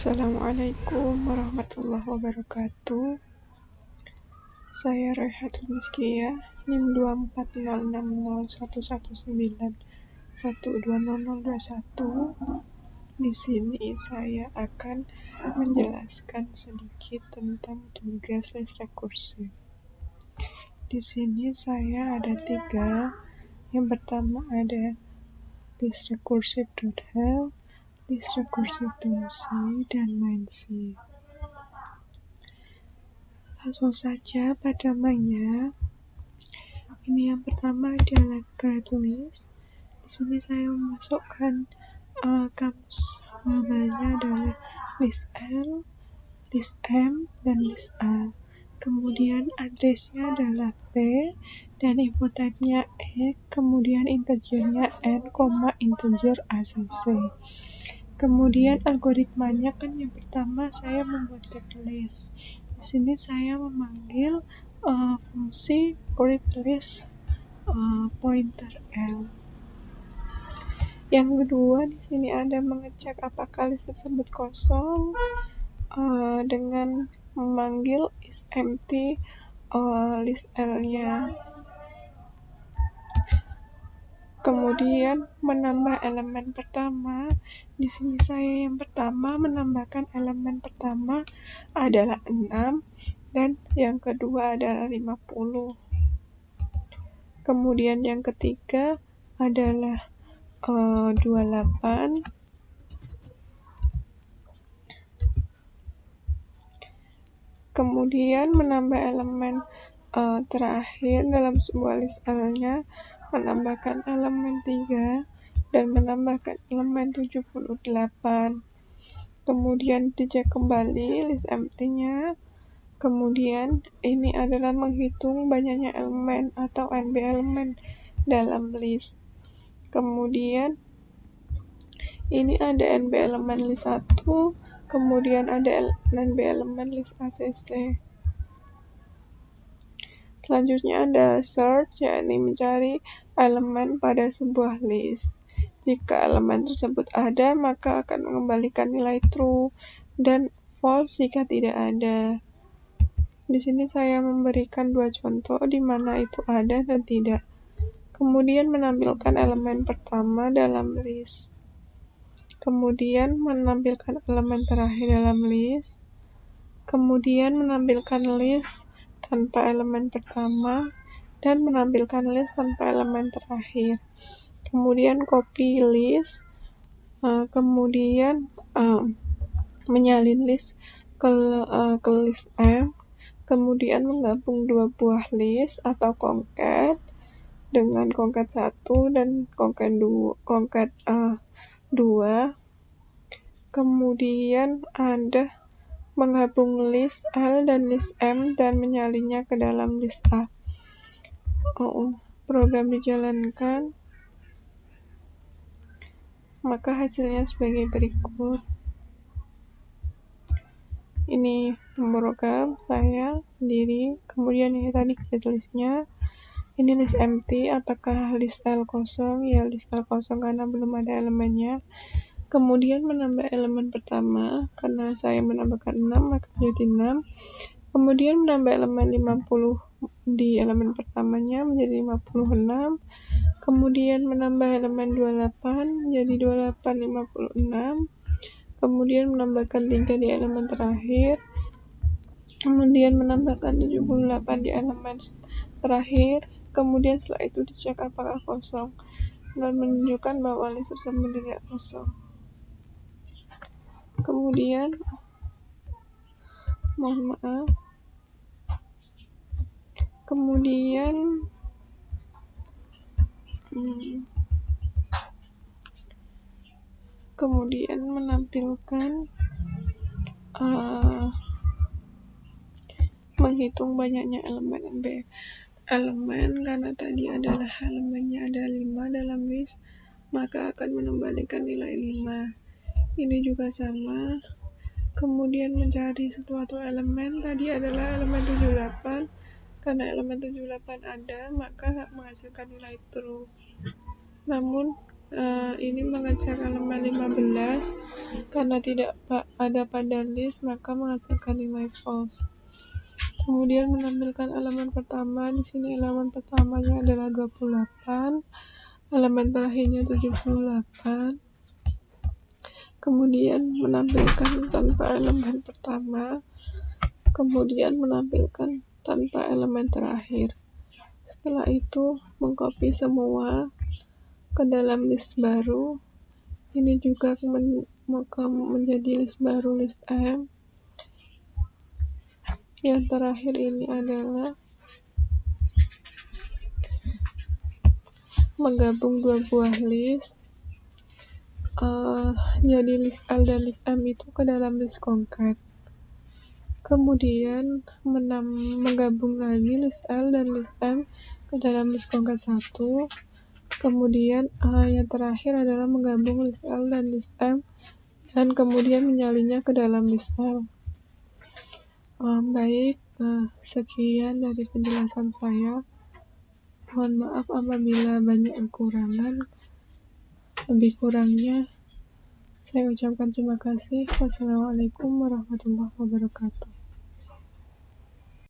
Assalamualaikum warahmatullahi wabarakatuh. Saya Raihatul Miskiyah, NIM 24060119120021. Di sini saya akan menjelaskan sedikit tentang tugas list rekursif. Di sini saya ada 3. Yang pertama ada list rekursif.help, list rekursif.c, dan mindc. Langsung saja pada mainnya. Ini yang pertama adalah grade list. Di sini saya memasukkan kamus globalnya adalah list L, list M, dan list A. Kemudian addressnya adalah P, dan info type-nya E, kemudian integernya N, integer ACC. Kemudian algoritmanya kan yang pertama saya membuat grade list. Di sini saya memanggil fungsi grade list pointer L. Yang kedua di sini ada mengecek apakah list tersebut kosong dengan memanggil isEmpty list L-nya. Kemudian menambah elemen pertama. Di sini saya yang pertama menambahkan elemen pertama adalah 6 dan yang kedua adalah 50. Kemudian yang ketiga adalah 28. Kemudian menambah elemen terakhir dalam sebuah list L-nya, menambahkan elemen 3 dan menambahkan elemen 78. Kemudian dicek kembali list empty-nya. Kemudian ini adalah menghitung banyaknya elemen atau NB elemen dalam list. Kemudian ini ada NB elemen list 1, kemudian ada NB elemen list ACC. Selanjutnya ada search, yakni mencari elemen pada sebuah list. Jika elemen tersebut ada, maka akan mengembalikan nilai true dan false jika tidak ada. Di sini saya memberikan 2 contoh di mana itu ada dan tidak. Kemudian menampilkan elemen pertama dalam list. Kemudian menampilkan elemen terakhir dalam list. Kemudian menampilkan list tanpa elemen pertama dan menampilkan list tanpa elemen terakhir. Kemudian copy list, kemudian menyalin list ke list M, kemudian menggabung 2 buah list atau concat dengan concat 1 dan concat 2. Kemudian ada menggabung list L dan list M dan menyalinnya ke dalam list A. Program dijalankan, maka hasilnya sebagai berikut. Ini program saya sendiri. Kemudian ini tadi grade list-nya. Ini list empty, apakah list L kosong? Ya, list L kosong karena belum ada elemennya. Kemudian menambah elemen pertama, karena saya menambahkan 6 maka jadi 6. Kemudian menambah elemen 50 di elemen pertamanya menjadi 56. Kemudian menambah elemen 28 menjadi 28 56. Kemudian menambahkan 3 di elemen terakhir. Kemudian menambahkan 78 di elemen terakhir. Kemudian setelah itu dicek apakah kosong dan menunjukkan bahwa list tersebut tidak kosong. Kemudian kemudian menampilkan menghitung banyaknya elemen NB elemen, karena tadi adalah elemennya ada 5 dalam list, maka akan mengembalikan nilai 5. Ini juga sama. Kemudian mencari suatu elemen, tadi adalah elemen 78. Karena elemen 78 ada, maka menghasilkan nilai true. Namun ini mengecek elemen 15 karena tidak ada pada list maka menghasilkan nilai false. Kemudian menampilkan elemen pertama. Di sini elemen pertamanya adalah 28, elemen terakhirnya 78. Kemudian menampilkan tanpa elemen pertama, kemudian menampilkan tanpa elemen terakhir. Setelah itu mengcopy semua ke dalam list baru. Ini juga menjadi list baru, list M. Yang terakhir ini adalah menggabung dua buah list. Jadi list L dan list M itu ke dalam list concat. Kemudian menggabung lagi list L dan list M ke dalam list concat 1. Kemudian yang terakhir adalah menggabung list L dan list M dan kemudian menyalinnya ke dalam list L. Baik, sekian dari penjelasan saya. Mohon maaf apabila banyak kekurangan. Lebih kurangnya saya ucapkan terima kasih. Wassalamualaikum warahmatullahi wabarakatuh.